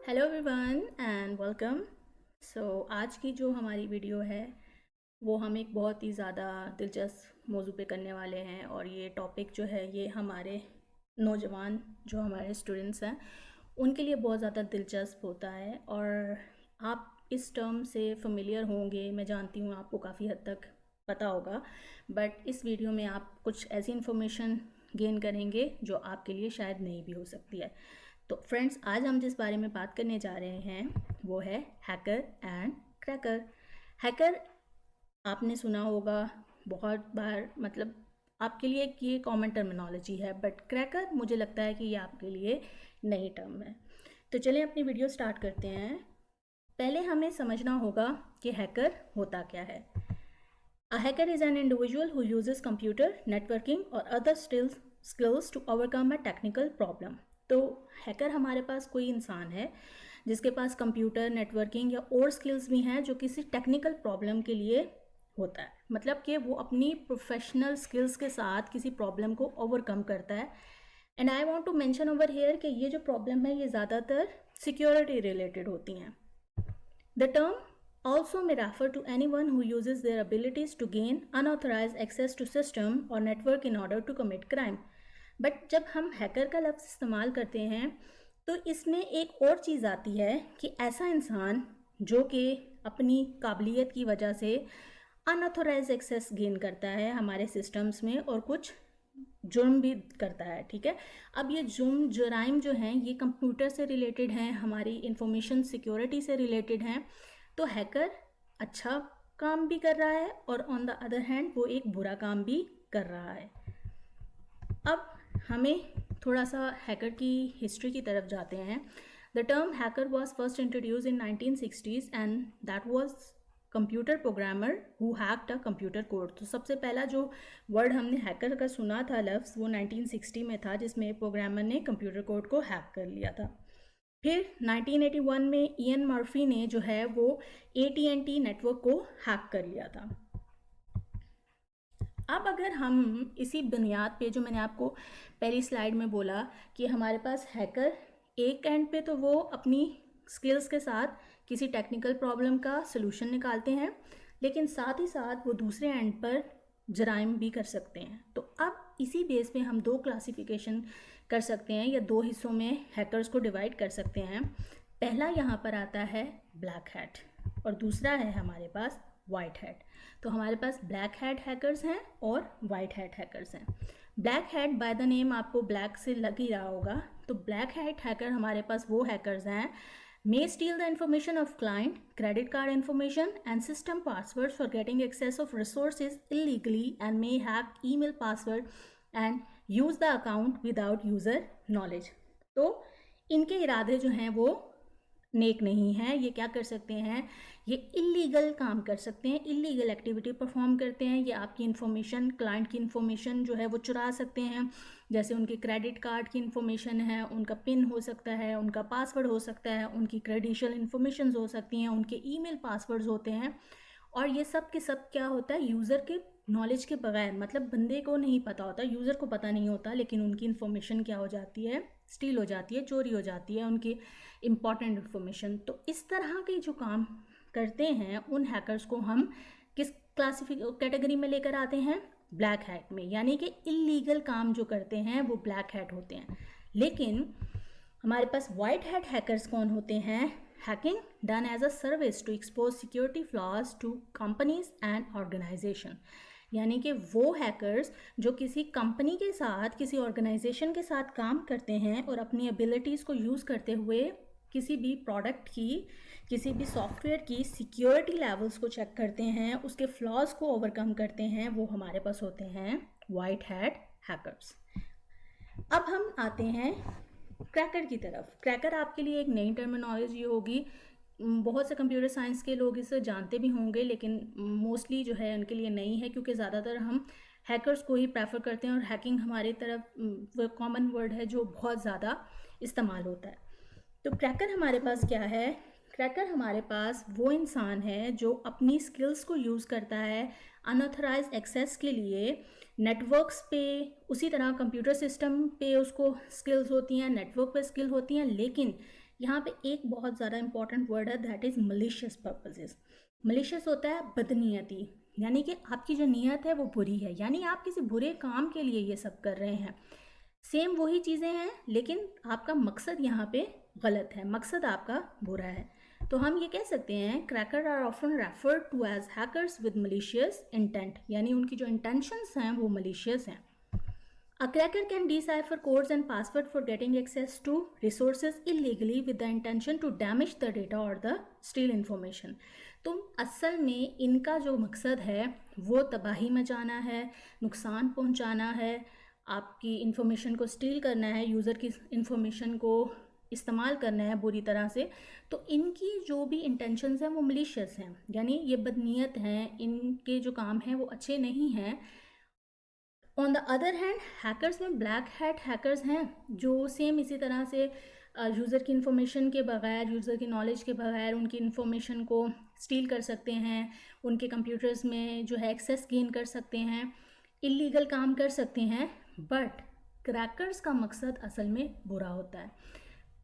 Hello everyone and welcome. आज की जो हमारी वीडियो है वो हम एक बहुत ही ज़्यादा दिलचस्प मौजू पे करने वाले हैं। और ये टॉपिक जो है ये हमारे नौजवान जो हमारे स्टूडेंट्स हैं उनके लिए बहुत ज़्यादा दिलचस्प होता है। और आप इस टर्म से फेमिलियर होंगे, मैं जानती हूँ आपको काफ़ी हद तक पता होगा, बट इस वीडियो में आप कुछ ऐसी इन्फॉर्मेशन गेन करेंगे जो आपके लिए शायद नहीं भी हो सकती है। तो फ्रेंड्स, आज हम जिस बारे में बात करने जा रहे हैं वो है हैकर एंड क्रैकर। हैकर आपने सुना होगा बहुत बार, मतलब आपके लिए ये कॉमन टर्मिनोलॉजी है, बट क्रैकर मुझे लगता है कि ये आपके लिए नई टर्म है। तो चलिए अपनी वीडियो स्टार्ट करते हैं। पहले हमें समझना होगा कि हैकर होता क्या है। A hacker is an individual who uses computer, networking or other skills to overcome a technical problem। तो हैकर हमारे पास कोई इंसान है जिसके पास कंप्यूटर, नेटवर्किंग या और स्किल्स भी हैं जो किसी टेक्निकल प्रॉब्लम के लिए होता है। मतलब कि वो अपनी प्रोफेशनल स्किल्स के साथ किसी प्रॉब्लम को ओवरकम करता है। And I want to mention over here कि ये जो प्रॉब्लम है ये ज़्यादातर सिक्योरिटी रिलेटेड होती हैं। The term also may refer to anyone who uses their abilities to gain unauthorized access to system or network in order to commit crime। But जब हम हैकर का लफ्ज़ इस्तेमाल करते हैं तो इसमें एक और चीज़ आती है कि ऐसा इंसान जो कि अपनी काबिलियत की वजह से अनऑथोराइज एक्सेस गेन करता है हमारे सिस्टम्स में और कुछ जुर्म भी करता है। ठीक है, अब ये जुराइम जो हैं ये कंप्यूटर से रिलेटेड हैं, हमारी इंफॉर्मेशन सिक्योरिटी से रिलेटेड हैं। तो हैकर अच्छा काम भी कर रहा है और ऑन द अदर हैंड वो एक बुरा काम भी कर रहा है। अब हमें थोड़ा सा हैकर की हिस्ट्री की तरफ जाते हैं। The term hacker was first introduce in 1960s and that was computer programmer who hacked a computer code. तो सबसे पहला जो वर्ड हमने हैकर का सुना था लफ्ज़ वो 1960 में था, जिसमें प्रोग्रामर ने कंप्यूटर कोड को हैक कर लिया था। फिर 1981 में इयन मर्फी ने जो है वो AT&T नेटवर्क को हैक कर लिया था। अब अगर हम इसी बुनियाद पे जो मैंने आपको पहली स्लाइड में बोला कि हमारे पास हैकर एक एंड पे तो वो अपनी स्किल्स के साथ किसी टेक्निकल प्रॉब्लम का सलूशन निकालते हैं, लेकिन साथ ही साथ वो दूसरे एंड पर जराइम भी कर सकते हैं। तो अब इसी बेस पे हम दो क्लासिफिकेशन कर सकते हैं या दो हिस्सों में हैकर्स को डिवाइड कर सकते हैं। पहला यहाँ पर आता है ब्लैक हैट और दूसरा है हमारे पास वाइट हैट। तो हमारे पास ब्लैक हैट हैकर्स हैं और वाइट हैट हैकर्स हैं। Black hat by the name आपको ब्लैक से लग ही रहा होगा। तो ब्लैक हैट हैकर हमारे पास वो हैकर्स हैं may steal the information of client, credit card information and system passwords for getting access of resources illegally and may hack email password and use the account without user knowledge। तो इनके इरादे जो हैं वो नेक नहीं है। ये क्या कर सकते हैं, ये इलीगल काम कर सकते हैं, इलीगल एक्टिविटी परफॉर्म करते हैं। ये आपकी इन्फॉर्मेशन, क्लाइंट की इन्फॉर्मेशन जो है वो चुरा सकते हैं। जैसे उनके क्रेडिट कार्ड की इन्फॉर्मेशन है, उनका पिन हो सकता है, उनका पासवर्ड हो सकता है, उनकी क्रेडेंशियल इन्फॉर्मेशन हो सकती हैं, उनके ईमेल पासवर्ड्स होते हैं। और ये सब के सब क्या होता है, यूज़र के नॉलेज के बगैर, मतलब बंदे को नहीं पता होता, यूज़र को पता नहीं होता, लेकिन उनकी इन्फॉर्मेशन क्या हो जाती है, स्टील हो जाती है, चोरी हो जाती है उनकी इम्पॉर्टेंट इन्फॉर्मेशन। तो इस तरह के जो काम करते हैं उन हैकर्स को हम किस कैटेगरी में लेकर आते हैं, ब्लैक हैट में। यानी कि इलीगल काम जो करते हैं वो ब्लैक हैट होते हैं। लेकिन हमारे पास वाइट हैट हैकर्स कौन होते हैं, hacking done as a service to expose security flaws to companies and organisation. यानी कि वो हैकर्स जो किसी कंपनी के साथ, किसी ऑर्गेनाइजेशन के साथ काम करते हैं और अपनी एबिलिटीज़ को यूज़ करते हुए किसी भी प्रोडक्ट की, किसी भी सॉफ्टवेयर की सिक्योरिटी लेवल्स को चेक करते हैं, उसके फ्लॉज को ओवरकम करते हैं, वो हमारे पास होते हैं वाइट हैट हैकर्स। अब हम आते हैं क्रैकर की तरफ। क्रैकर आपके लिए एक नई टर्मिनोलॉजी होगी, बहुत से कंप्यूटर साइंस के लोग इसे जानते भी होंगे, लेकिन मोस्टली जो है उनके लिए नई है, क्योंकि ज़्यादातर हम हैकर्स को ही प्रेफर करते हैं और हैकिंग हमारी तरफ वो कॉमन वर्ड है जो बहुत ज़्यादा इस्तेमाल होता है। तो क्रैकर हमारे पास क्या है, क्रैकर हमारे पास वो इंसान है जो अपनी स्किल्स को यूज़ करता है अनऑथराइज एक्सेस के लिए नेटवर्क्स पे। उसी तरह कंप्यूटर सिस्टम पे उसको स्किल्स होती हैं, नेटवर्क पे स्किल होती हैं, लेकिन यहाँ पे एक बहुत ज़्यादा इंपॉर्टेंट वर्ड है, that is malicious purposes. Malicious होता है बदनीयती, यानी कि आपकी जो नीयत है वो बुरी है, यानी आप किसी बुरे काम के लिए ये सब कर रहे हैं। सेम वही चीज़ें हैं, लेकिन आपका मकसद यहाँ पे गलत है, मकसद आपका बुरा है। तो हम ये कह सकते हैं cracker are often referred to as hackers with malicious intent, यानी उनकी जो इंटेंशंस हैं वो मलिशियस हैं। A cracker can decipher codes and password for getting access to resources illegally with the intention to damage the data or the steal information. तो असल में इनका जो मकसद है वो तबाही मचाना है, नुकसान पहुंचाना है, आपकी इन्फॉर्मेशन को स्टील करना है, यूज़र की इन्फॉर्मेशन को इस्तेमाल करना है बुरी तरह से। तो इनकी जो भी इंटेंशंस हैं वो मलिशियस हैं, यानी ये बदनीयत हैं, इनके जो काम हैं वो अच्छे नहीं हैं। On the other hand hackers में ब्लैक हैट हैकर्स हैं जो सेम इसी तरह से यूज़र की इन्फॉर्मेशन के बगैर, यूज़र की नॉलेज के बगैर उनकी इन्फॉर्मेशन को स्टील कर सकते हैं, उनके कंप्यूटर्स में जो है एक्सेस गेन कर सकते हैं, इलीगल काम कर सकते हैं। बट क्रैकर्स का मकसद असल में बुरा होता है।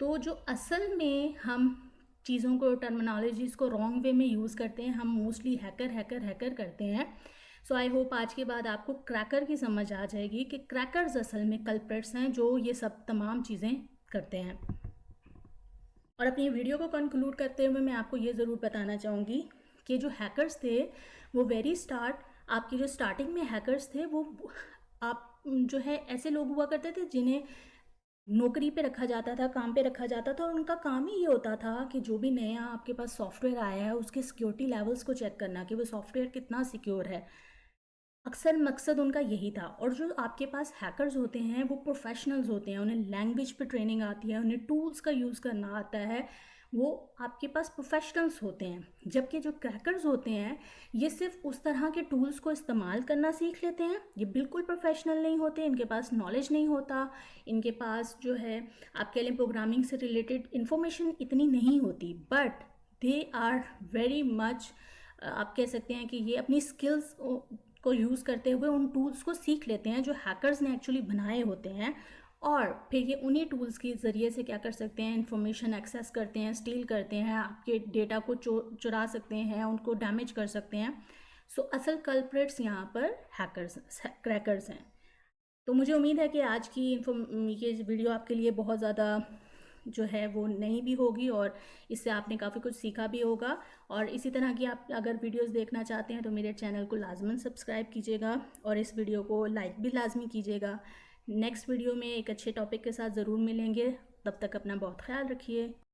तो जो असल में हम चीज़ों को, टर्मिनोलॉजीज़ को रॉन्ग वे में यूज़ करते हैं, हम मोस्टली हैकर हैकर हैकर करते हैं। सो आई होप आज के बाद आपको क्रैकर की समझ आ जाएगी कि क्रैकर्स असल में कल्प्रेट्स हैं जो ये सब तमाम चीज़ें करते हैं। और अपनी वीडियो को कंक्लूड करते हुए मैं आपको ये ज़रूर बताना चाहूँगी कि जो हैकर्स थे वो वेरी स्टार्ट, आपकी जो स्टार्टिंग में हैकर्स थे वो आप जो है ऐसे लोग हुआ करते थे जिन्हें नौकरी पे रखा जाता था, काम पे रखा जाता था, और उनका काम ही ये होता था कि जो भी नया आपके पास सॉफ्टवेयर आया है उसके सिक्योरिटी लेवल्स को चेक करना कि वो सॉफ्टवेयर कितना सिक्योर है। अक्सर मकसद उनका यही था। और जो आपके पास हैकर्स होते हैं वो प्रोफेशनल्स होते हैं, उन्हें लैंग्वेज पे ट्रेनिंग आती है, उन्हें टूल्स का यूज़ करना आता है, वो आपके पास प्रोफेशनल्स होते हैं। जबकि जो क्रैकर्स होते हैं ये सिर्फ उस तरह के टूल्स को इस्तेमाल करना सीख लेते हैं, ये बिल्कुल प्रोफेशनल नहीं होते, इनके पास नॉलेज नहीं होता, इनके पास जो है आपके लिए प्रोग्रामिंग से रिलेटेड इन्फॉर्मेशन इतनी नहीं होती। But they are very much, आप कह सकते हैं कि ये अपनी स्किल्स को यूज़ करते हुए उन टूल्स को सीख लेते हैं जो हैकर्स ने एक्चुअली बनाए होते हैं, और फिर ये उन्हीं टूल्स के ज़रिए से क्या कर सकते हैं, इन्फॉर्मेशन एक्सेस करते हैं, स्टील करते हैं, आपके डेटा को चुरा सकते हैं, उनको डैमेज कर सकते हैं। सो असल कल्प्रेट्स यहाँ पर हैकर्स, क्रैकर्स हैं। तो मुझे उम्मीद है कि आज की ये वीडियो आपके लिए बहुत ज़्यादा जो है वो नई भी होगी और इससे आपने काफ़ी कुछ सीखा भी होगा। और इसी तरह की आप अगर वीडियोस देखना चाहते हैं तो मेरे चैनल को लाजमन सब्सक्राइब कीजिएगा और इस वीडियो को लाइक भी लाजमी कीजिएगा। नेक्स्ट वीडियो में एक अच्छे टॉपिक के साथ ज़रूर मिलेंगे, तब तक अपना बहुत ख्याल रखिए।